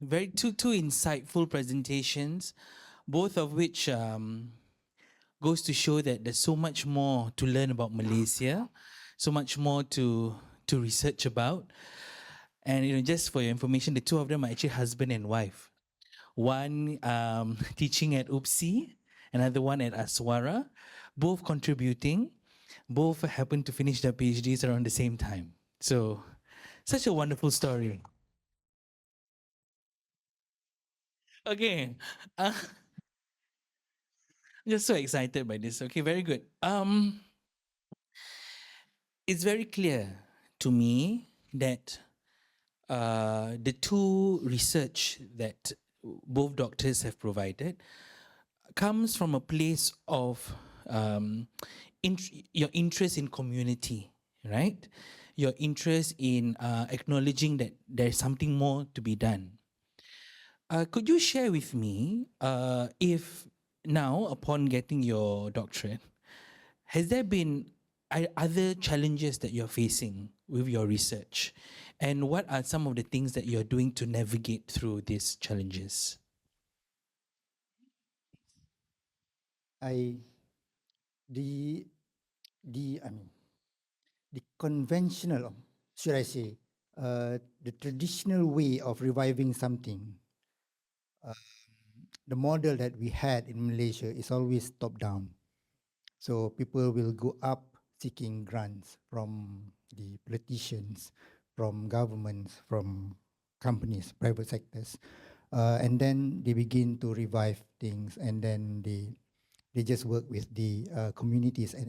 two insightful presentations, both of which goes to show that there's so much more to learn about Malaysia, so much more to research about. And just for your information, the two of them are actually husband and wife. One teaching at UPSI, another one at Aswara, both contributing, both happen to finish their PhDs around the same time. So, such a wonderful story. Okay, I'm just so excited by this. Okay, very good. It's very clear to me that the two research that both doctors have provided comes from a place of your interest in community, right? Your interest in acknowledging that there's something more to be done. Could you share with me if now, upon getting your doctorate, has there been other challenges that you're facing with your research? And what are some of the things that you're doing to navigate through these challenges? I the I mean the conventional, should I say, the traditional way of reviving something, the model that we had in Malaysia is always top down. So people will go up seeking grants from the politicians, from governments, from companies, private sectors, and then they begin to revive things, and then they just work with the communities and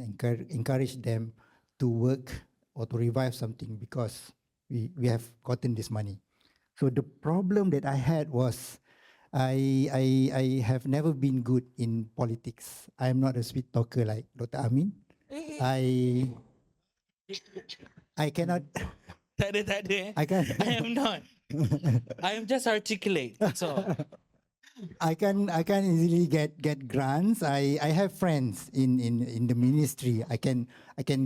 encourage them to work or to revive something because we have gotten this money. So the problem that I had was I have never been good in politics. I am not a sweet talker like Dr. Amin. I I cannot Tak ada, tak ada. I can I am not. I am just articulate. That's all. I can easily get grants. I have friends in the ministry. I can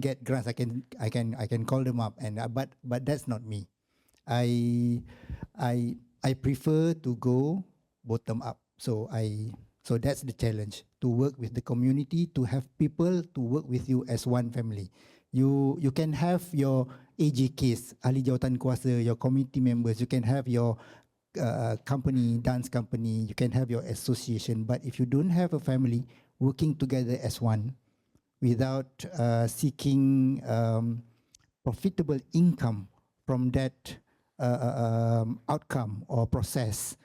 get grants. I can call them up but that's not me. I I prefer to go bottom up. So that's the challenge, to work with the community, to have people to work with you as one family. You can have your AJKs, ahli jawatan kuasa, your committee members. You can have your company, dance company. You can have your association. But if you don't have a family working together as one, without seeking profitable income from that outcome or process,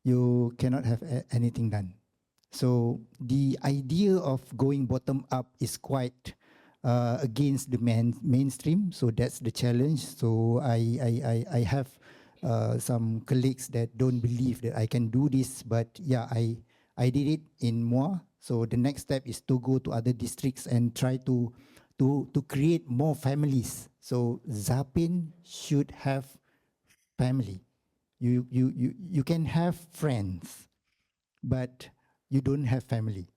you cannot have anything done. So the idea of going bottom up is quite against the mainstream. So that's the challenge. So I have some colleagues that don't believe that I can do this, but yeah, I did it in Muar. So the next step is to go to other districts and try to create more families. So Zapin should have family. You can have friends, but you don't have family.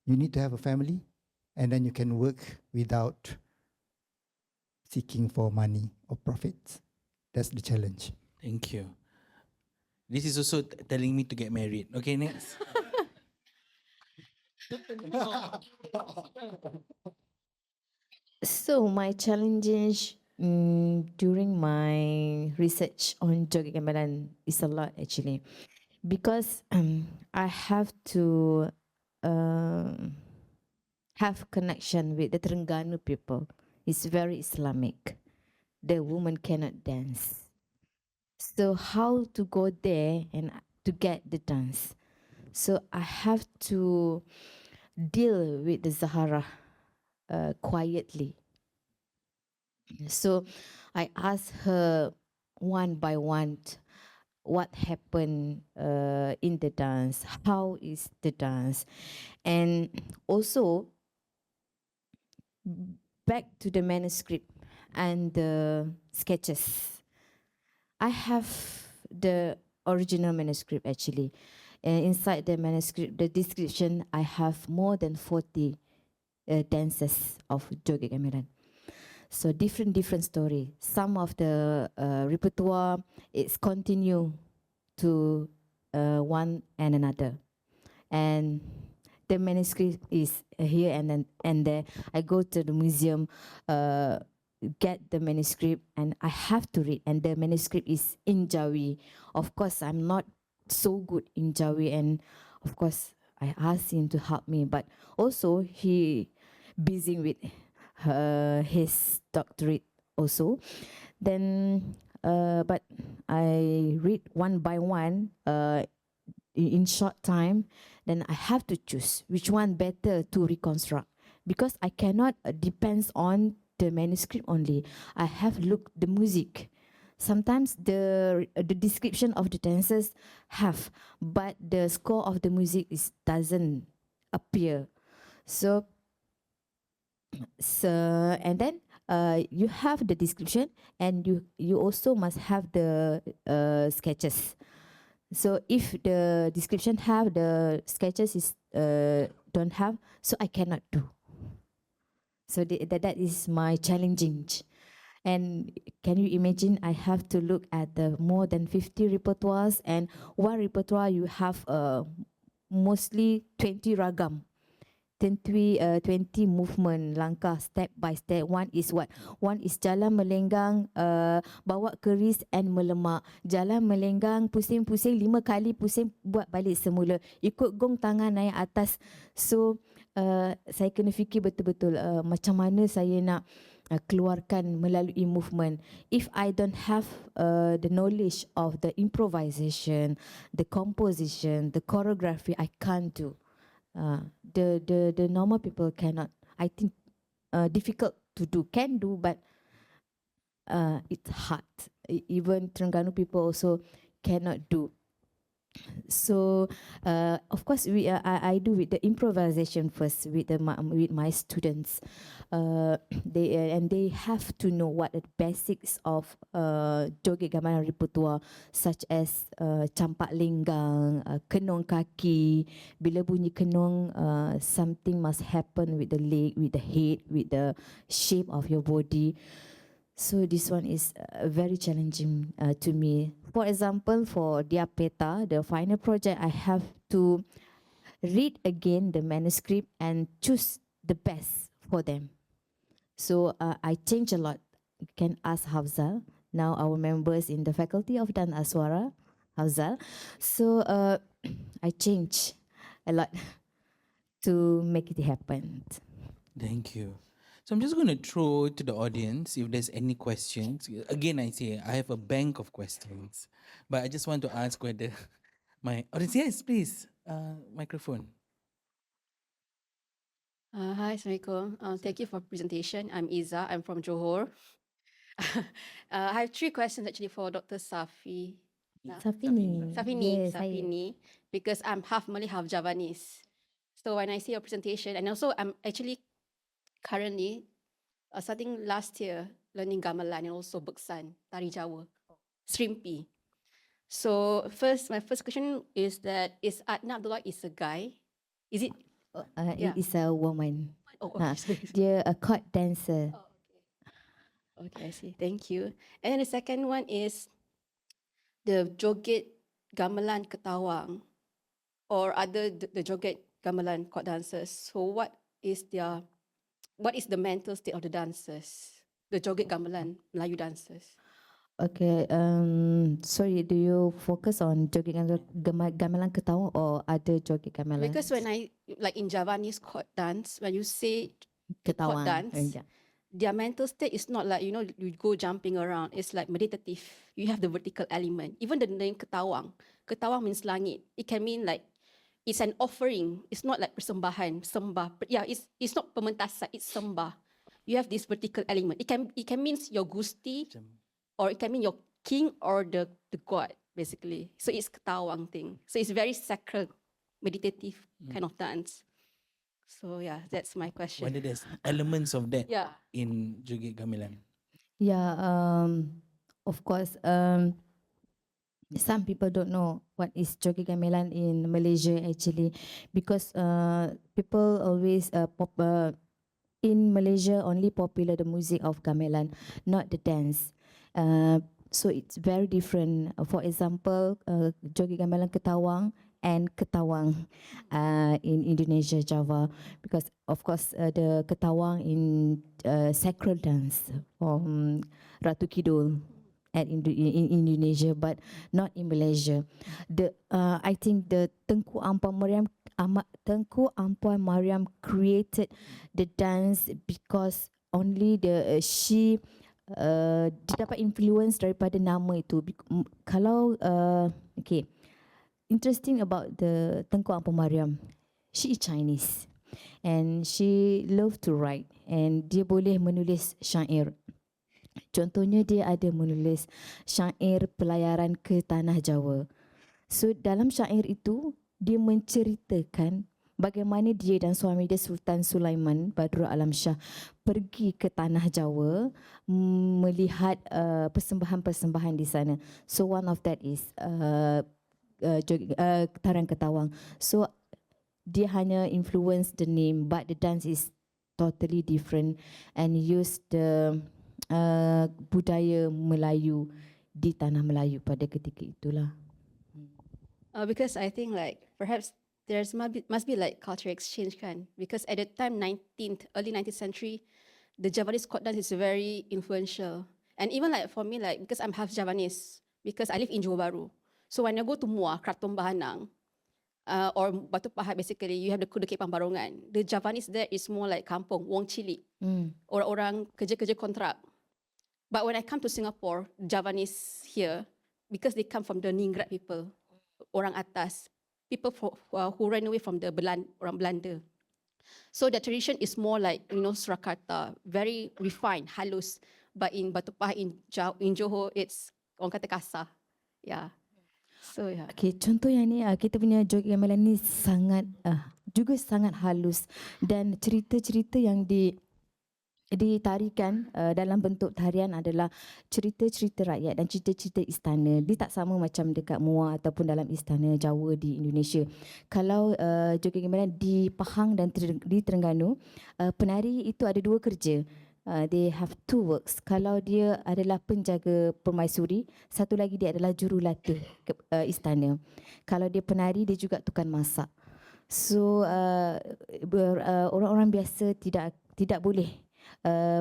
You need to have a family, and then you can work without seeking for money or profits. That's the challenge. Thank you. This is also telling me to get married. Okay, next. So my challenges during my research on jogging Gambaran is a lot actually, because I have to have connection with the Terengganu people. It's very Islamic. The woman cannot dance. So how to go there and to get the dance? So I have to deal with the Zahara quietly. So I asked her one by one what happened in the dance, how is the dance, and also back to the manuscript and the sketches. I have the original manuscript actually. And inside the manuscript, the description, I have more than 40 dances of Joget Gamelan. So different story. Some of the repertoire, it's continue to one and another. And the manuscript is here and then and there. I go to the museum, get the manuscript, and I have to read. And the manuscript is in Jawi. Of course, I'm not so good in Jawi, and of course, I asked him to help me. But also, he busy with his doctorate also. Then, but I read one by one in short time. Then I have to choose which one better to reconstruct, because I cannot depends on the manuscript only. I have looked the music. Sometimes the description of the dances have, but the score of the music is doesn't appear. So and then you have the description, and you also must have the sketches. So if the description have, the sketches is don't have, so I cannot do. So that is my challenging. And can you imagine, I have to look at the more than 50 repertoires, and one repertoire you have mostly 20 ragam. 20 movement, langkah, step by step. One is what? One is jalan melenggang, bawa keris and melemak. Jalan melenggang, pusing-pusing 5 kali, pusing buat balik semula. Ikut gong tangan naik atas. So, saya kena fikir betul-betul macam mana saya nak keluarkan melalui movement. If I don't have the knowledge of the improvisation, the composition, the choreography, I can't do. The normal people cannot. I think difficult to do. Can do, but it's hard. Even Terengganu people also cannot do. So of course I do with the improvisation first with with my students. They have to know what the basics of joget gamelan repertoire, such as campak lenggang, kenong kaki. Bila bunyi kenong, something must happen with the leg, with the head, with the shape of your body. So this one is very challenging to me. For example, for Dia Peta, the final project, I have to read again the manuscript and choose the best for them. So I change a lot. You can ask Hafzan, now our members in the Faculty of Dan Aswara, Hafzan. So I change a lot to make it happen. Thank you. So I'm just going to throw to the audience if there's any questions. Again, I say I have a bank of questions, but I just want to ask whether my audience, yes, please, microphone. Hi, Assalamualaikum. Thank you for presentation. I'm Iza. I'm from Johor. I have 3 questions actually for Dr. Safi. Safini. Safini, Yes, Safini, because I'm half Malay, half Javanese. So when I see your presentation, and also I'm actually currently starting last year learning gamelan and also beksan, tari Jawa, Srimpi. So my first question is that is Adna Abdullah is a guy? Is it? Yeah. It is a woman. Oh, okay. Dia a court dancer. Oh, okay. Okay, I see. Thank you. And then the second one is the joget gamelan Ketawang or other the joget gamelan court dancers. So what is the mental state of the dancers? The joget gamelan Melayu dancers. Okay, sorry, do you focus on joget gamelan Ketawang or other joget gamelan? Because when I like in Javanese court dance, when you say Ketawang, court dance, their mental state is not like, you go jumping around. It's like meditative. You have the vertical element. Even the name Ketawang. Ketawang means langit. It can mean like it's an offering. It's not like persembahan, sembah. Yeah, it's not pementasan. It's sembah. You have this vertical element. It can mean your gusti, or it can mean your king or the god, basically. So it's Ketawang thing. So it's very sacred, meditative kind of dance. So yeah, that's my question. Whether there's elements of that Yeah. in joget gamelan. Yeah, of course. Some people don't know what is joget gamelan in Malaysia actually, because people always in Malaysia only popular the music of gamelan, not the dance. So it's very different. For example, joget gamelan Ketawang and Ketawang in Indonesia, Java, because of course the Ketawang in sacral dance from Ratu Kidul in Indonesia, but not in Malaysia. I think the Tengku Ampuan Mariam created the dance because only she dia dapat influence daripada nama itu. Kalau okay, interesting about the Tengku Ampuan Mariam, she is Chinese and she love to write and dia boleh menulis syair. Contohnya dia ada menulis syair pelayaran ke tanah Jawa. So dalam syair itu dia menceritakan bagaimana dia dan suami dia Sultan Sulaiman Badrul Alam Shah pergi ke tanah Jawa melihat persembahan-persembahan di sana. So one of that is Tarian Ketawang. So dia hanya influence the name but the dance is totally different and use the budaya Melayu di tanah Melayu pada ketika itulah. Because I think like perhaps must be like culture exchange kan. Because at the time early 19th century, the Javanese court dance is very influential. And even like for me like because I'm half Javanese because I live in Johor Bahru. So when I go to Muar, Kraton Bahanang, or Batu Pahat, basically you have the Kuda Kepang Barongan. The Javanese there is more like kampung, wong cilik, orang-orang kerja-kerja kontrak. But when I come to Singapore, Javanese here, because they come from the Ningrat people, orang atas, people who ran away from the orang Belanda. So the tradition is more like, Surakarta, very refined, halus. But in Batu Pahat, in Johor, it's orang kata kasar. Yeah. So yeah. Okay, contoh yang ni kita punya joget gamelan ni sangat juga sangat halus dan cerita-cerita yang ditarikan dalam bentuk tarian adalah cerita-cerita rakyat dan cerita-cerita istana. Dia tak sama macam dekat Muar ataupun dalam istana Jawa di Indonesia. Kalau joget gamelan di Pahang dan di Terengganu, penari itu ada dua kerja. They have two works. Kalau dia adalah penjaga permaisuri, satu lagi dia adalah jurulata istana. Kalau dia penari, dia juga tukang masak. So orang-orang biasa tidak boleh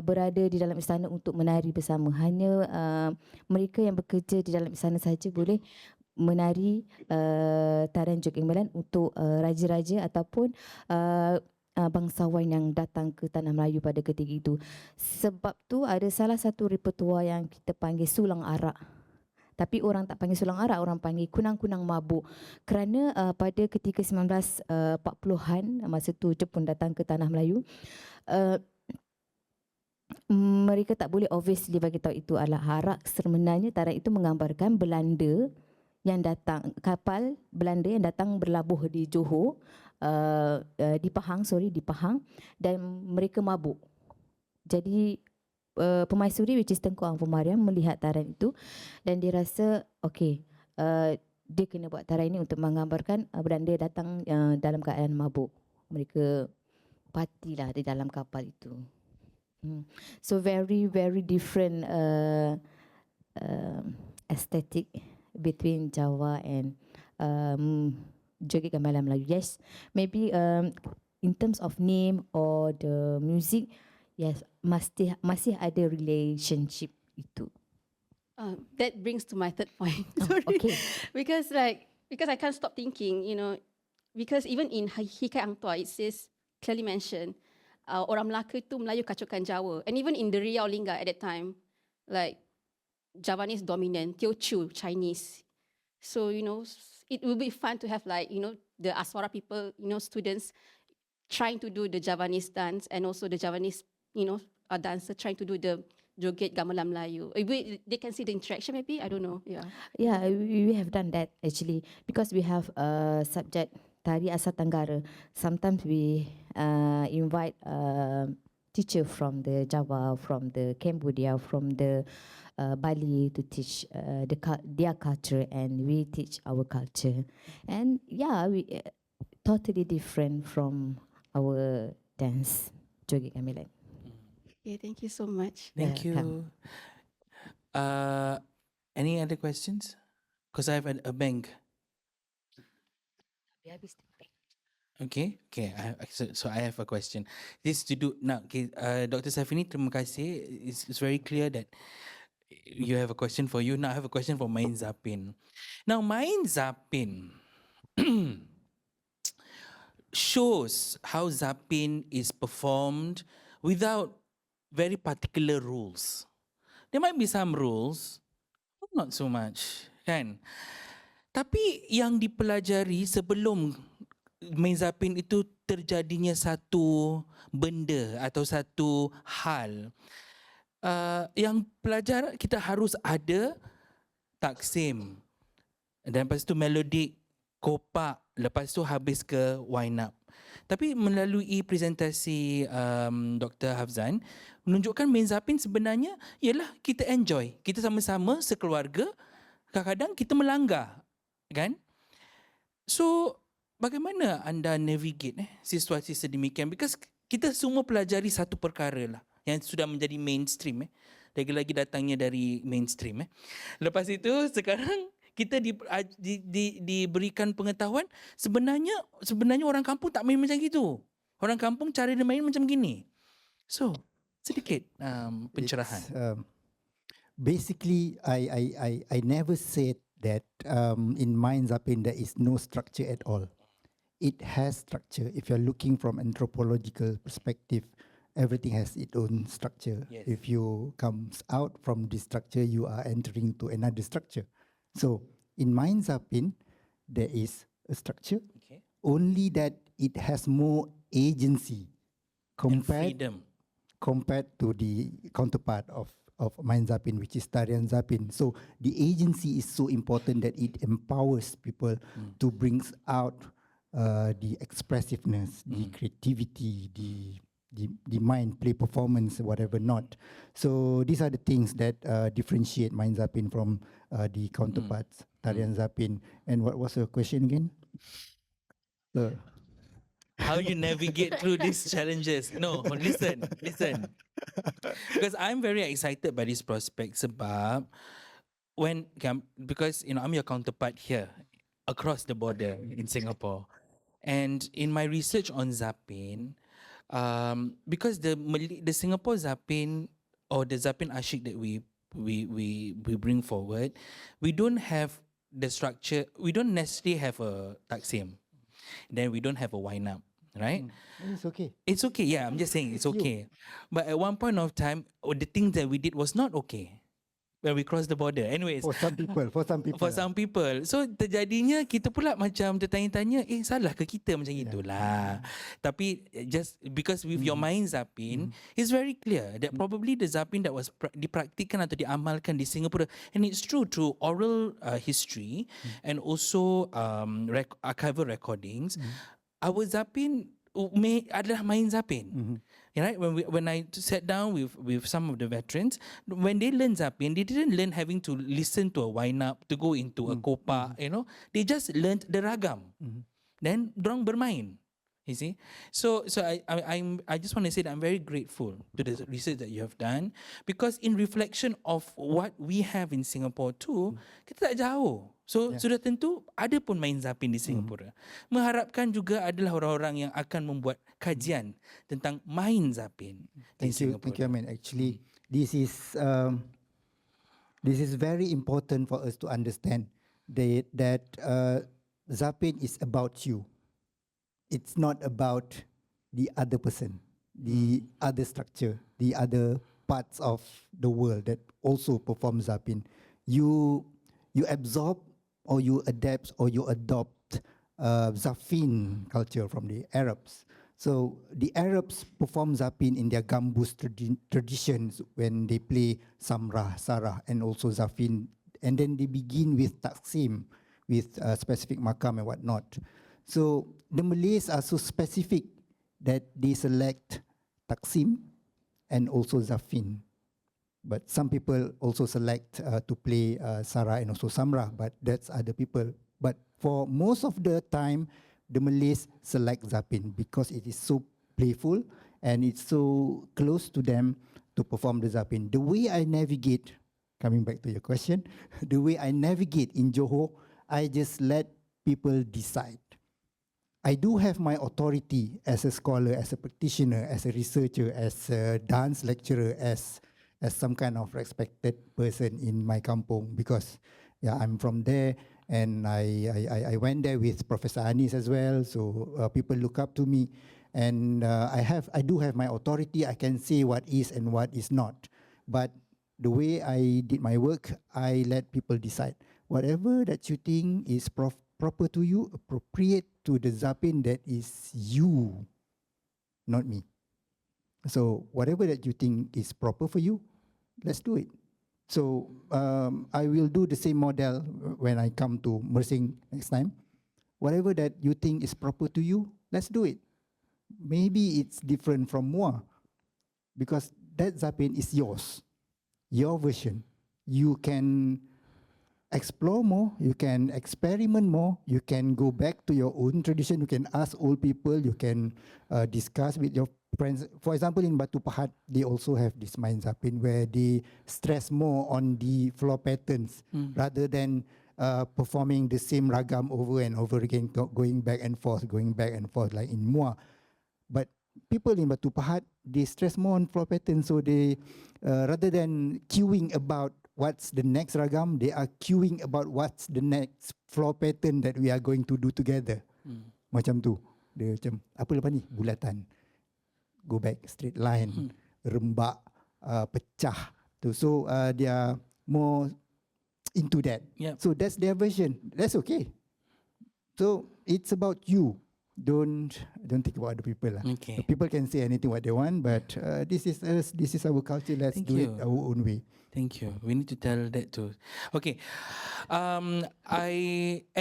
berada di dalam istana untuk menari bersama. Hanya mereka yang bekerja di dalam istana saja boleh menari tarian joget gamelan untuk raja-raja ataupun bangsawan yang datang ke Tanah Melayu pada ketika itu. Sebab tu ada salah satu repertua yang kita panggil sulang arak. Tapi orang tak panggil sulang arak, orang panggil kunang-kunang mabuk. Kerana pada ketika 1940-an, masa tu Jepun datang ke Tanah Melayu, mereka tak boleh obviously bagi tahu itu adalah arak. Sebenarnya tarian itu menggambarkan Belanda yang datang, kapal Belanda yang datang berlabuh di Johor, di Pahang dan mereka mabuk. Jadi pemaisuri which is Tengku Ampuan Mariam melihat tarian itu dan dia rasa okay, dia kena buat tarian ini untuk menggambarkan Belanda datang dalam keadaan mabuk. Mereka partilah di dalam kapal itu. So very very different aesthetic between Java and joget gamelan Melayu. Yes, maybe in terms of name or the music, yes, masih ada relationship itu. That brings to my third point. Okay. Because I can't stop thinking, because even in Hikai Ang Tua, it says, clearly mentioned, orang Melaka itu Melayu kacaukan Jawa. And even in the Riau Lingga at that time, like Javanese dominant, Teochew Chinese. So, it will be fun to have like, the Aswara people, students trying to do the Javanese dance and also the Javanese, dancer trying to do the joget gamelan Melayu. They can see the interaction maybe, I don't know. Yeah. Yeah, we have done that actually because we have a subject Tari Asal Tenggara. Sometimes we invite teacher from the Java, from the Cambodia, from the Bali to teach their culture, and we teach our culture. And yeah, we totally different from our dance joget gamelan. Okay, thank you so much. Thank you. Any other questions? Because I have a bank. Okay. So I have a question. This to do now. Okay, Dr. Safini, terima kasih. It's very clear that you have a question for you. Now I have a question for Main Zapin. Now Main Zapin shows how Zapin is performed without very particular rules. There might be some rules, but not so much, kan? Tapi yang dipelajari sebelum Main Zapin itu terjadinya satu benda atau satu hal, yang pelajar kita harus ada taksim, dan lepas tu melodik, kopak, lepas tu habis ke wind up. Tapi melalui presentasi Dr. Hafzan menunjukkan Main Zapin sebenarnya ialah kita enjoy, kita sama-sama sekeluarga, kadang-kadang kita melanggar, kan? So bagaimana anda navigate situasi sedemikian? Because kita semua pelajari satu perkara lah yang sudah menjadi mainstream, lagi-lagi datangnya dari mainstream. Lepas itu sekarang kita diberikan pengetahuan sebenarnya orang kampung tak main macam gitu. Orang kampung cara dia main macam gini. So sedikit pencerahan. Basically, I never said that in Main Zapin there is no structure at all. It has structure. If you're looking from anthropological perspective, everything has its own structure. Yes. If you comes out from this structure, you are entering to another structure. So in Main Zapin, there is a structure, Okay. only that it has more agency And freedom. compared to the counterpart of Main Zapin, which is Tarian Zapin. So the agency is so important that it empowers people to bring out the expressiveness, the creativity, the mind, play, performance, whatever not. So these are the things that differentiate Main Zapin from the counterparts, Tarian Zapin. And what was your question again? How you navigate through these challenges? No, listen. Because I'm very excited by this prospect sebab because I'm your counterpart here across the border in Singapore, and in my research on Zapin, because the Singapore Zapin or the Zapin Ashik that we bring forward, we don't have the structure. We don't necessarily have a taksim. Then we don't have a wind up, right? It's okay. It's okay, yeah, I'm just saying it's okay. But at one point of time, the things that we did was not okay when we crossed the border. Anyways, For some people. So terjadinya kita pula macam tertanya-tanya, salah ke kita macam itulah. Tapi just because with your Main Zapin, it's very clear that probably the Zapin that was dipraktikkan atau diamalkan di Singapura, and it's true through oral history and also archival recordings, our Zapin adalah Main Zapin. Right? When I sat down with some of the veterans, when they learn Zapin, they didn't learn having to listen to a wind up, to go into a kopa, They just learned the ragam. Then dorang bermain. You see? So I just want to say that I'm very grateful to the research that you have done, because in reflection of what we have in Singapore too, kita tak jauh. So sudah tentu ada pun Main Zapin di Singapura. Mengharapkan juga adalah orang-orang yang akan membuat kajian tentang Main Zapin di Singapura. Thank you, Amin. Actually, this is very important for us to understand that Zapin is about you. It's not about the other person, the other structure, the other parts of the world that also perform Zapin. You absorb or you adapt or you adopt Zafin culture from the Arabs. So the Arabs perform Zapin in their gambus traditions when they play Samrah, Sarah, and also Zafin. And then they begin with Taksim, with specific makam and whatnot. So the Malays are so specific that they select Taksim and also Zafin. But some people also select to play Sarah and also Samrah, but that's other people. But for most of the time, the Malays select Zapin because it is so playful and it's so close to them to perform the Zapin. The way I navigate coming back to your question, the way I navigate in Johor, I just let people decide. I do have my authority as a scholar, as a practitioner, as a researcher, as a dance lecturer, as some kind of respected person in my kampung, because yeah, I'm from there, and I went there with Professor Anis as well, so people look up to me, and I do have my authority. I can say what is and what is not, but the way I did my work, I let people decide. Whatever that you think is proper to you, appropriate to the Zapin, that is you, not me. So whatever that you think is proper for you, let's do it. So I will do the same model when I come to Mersing next time. Whatever that you think is proper to you, let's do it. Maybe it's different from Muar, because that Zapin is yours, your version. You can explore more, you can experiment more, you can go back to your own tradition, you can ask old people, you can discuss with your friends. For example, in Batu Pahat, they also have this main Zapin where they stress more on the floor patterns rather than performing the same ragam over and over again, going back and forth like in Muar. But people in Batu Pahat, they stress more on floor patterns, so they, rather than queuing about what's the next ragam, they are queuing about what's the next floor pattern that we are going to do together. Macam tu. Dia macam, apa lepas ni? Bulatan. Go back, straight line, rembak, pecah. So they are more into that. Yep. So that's their version. That's okay. So it's about you. Don't think about other people. Okay. People can say anything what they want, but this is us, this is our culture. Let's Thank do you. it our own way. Thank you. We need to tell that too. Okay. And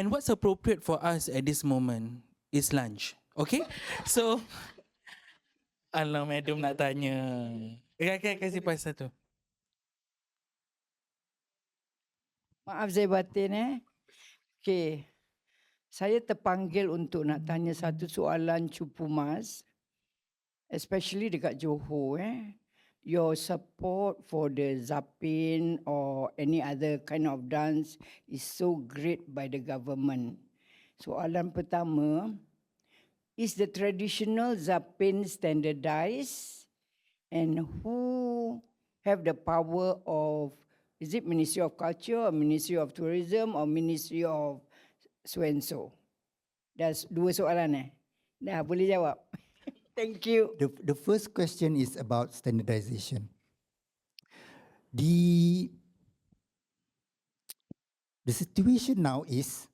what's appropriate for us at this moment is lunch. Okay? So, alah, madam nak tanya. Kasih pasal tu. Maaf saya batin Okey. Saya terpanggil untuk nak tanya satu soalan cupu mas, especially dekat Johor Your support for the Zapin or any other kind of dance is so great by the government. Soalan pertama, is the traditional Zapin standardized, and who have the power of, is it Ministry of Culture or Ministry of Tourism or Ministry of so and so? Dah dua soalan Dah boleh jawab. Thank you. The first question is about standardization. The situation now is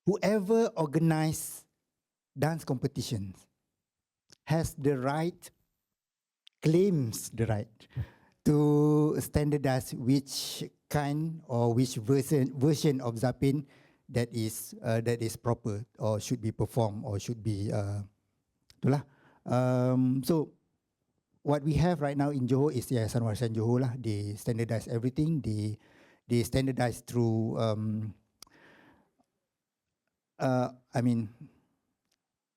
whoever organize dance competitions has the right, claims the right to standardize which kind or which version of Zapin that is proper or should be performed or should be itulah. So what we have right now in Johor is Yayasan Warisan Johor lah. They standardize everything. They standardize through I mean,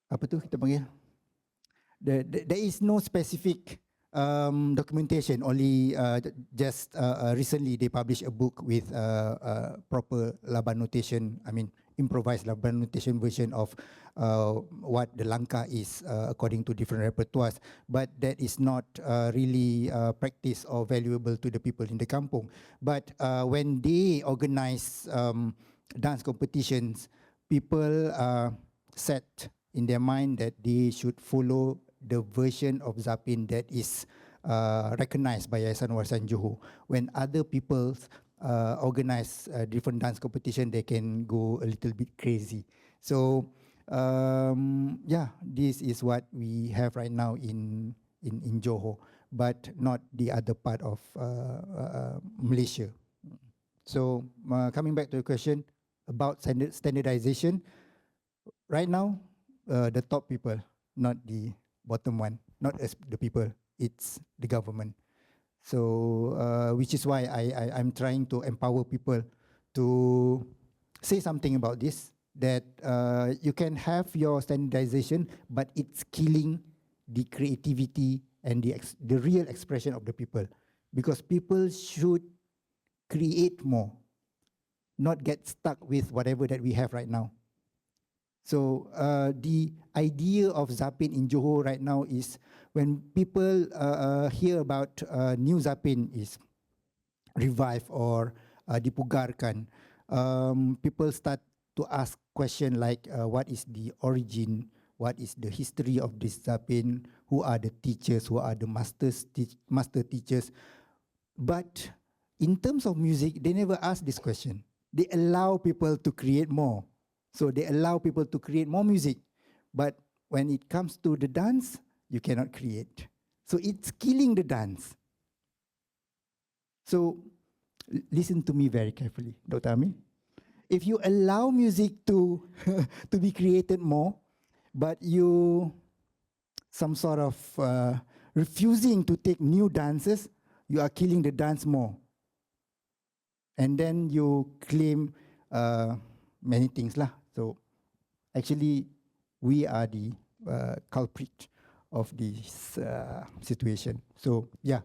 apa tu kita panggil? There is no specific documentation. Only just recently they published a book with proper Laban notation. I mean, improvised Laban notation version of what the langkah is according to different repertoires. But that is not really practice or valuable to the people in the kampung. But when they organize dance competitions, people are set in their mind that they should follow the version of Zapin that is recognized by Yayasan Warisan Johor. When other people organize different dance competition, they can go a little bit crazy. So yeah, this is what we have right now in Johor, but not the other part of Malaysia. So coming back to the question about standardization, right now the top people, not the bottom one, not as the people, it's the government. So which is why I'm trying to empower people to say something about this, that you can have your standardization, but it's killing the creativity and the real expression of the people. Because people should create more, not get stuck with whatever that we have right now. So the idea of Zapin in Johor right now is when people hear about new Zapin is revive or dipugarkan, people start to ask question like what is the origin, what is the history of this Zapin, who are the teachers, who are the master teachers. But in terms of music, they never ask this question. They allow people to create more. So they allow people to create more music. But when it comes to the dance, you cannot create. So it's killing the dance. So listen to me very carefully, Dr. Amin. If you allow music to to be created more, but you some sort of refusing to take new dances, you are killing the dance more. And then you claim many things lah. So actually, we are the culprit of this situation. So yeah.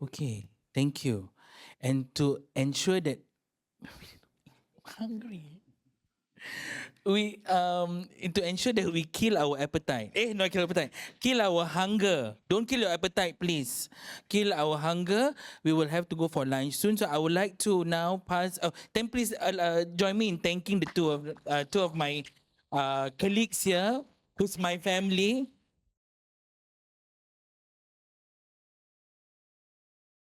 Okay, thank you. And to ensure that hungry. To ensure that we kill our appetite. Not kill appetite. Kill our hunger. Don't kill your appetite, please. Kill our hunger. We will have to go for lunch soon. So I would like to now pass. Then please join me in thanking the two of my colleagues here, who's my family.